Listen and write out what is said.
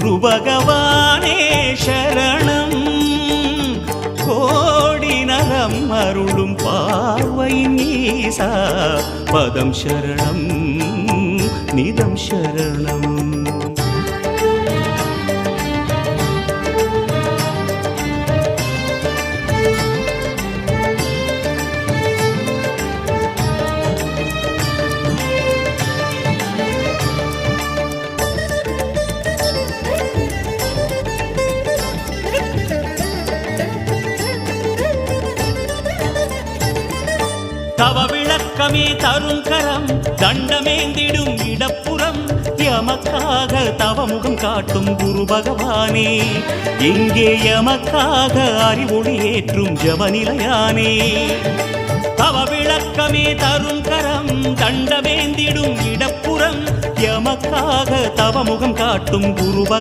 குரு பகவானே சரணம். கோடி நலம் அருளும் பார்வையின் ஈசா பதம் சரணம் நிதம் சரணம். தவ விளக்கமே தரும் கரம் தண்டமேந்திடும் இடப்புறம் எமக்காக தவமுகம் காட்டும் குரு பகவானே. இங்கே எமக்காக அறிவொளி ஏற்றும் ஜபநிலையானே. தவ விளக்கமே தரும் கரம் தண்டமேந்திடும் இடப்புறம் எமக்காக தவமுகம் காட்டும் குரு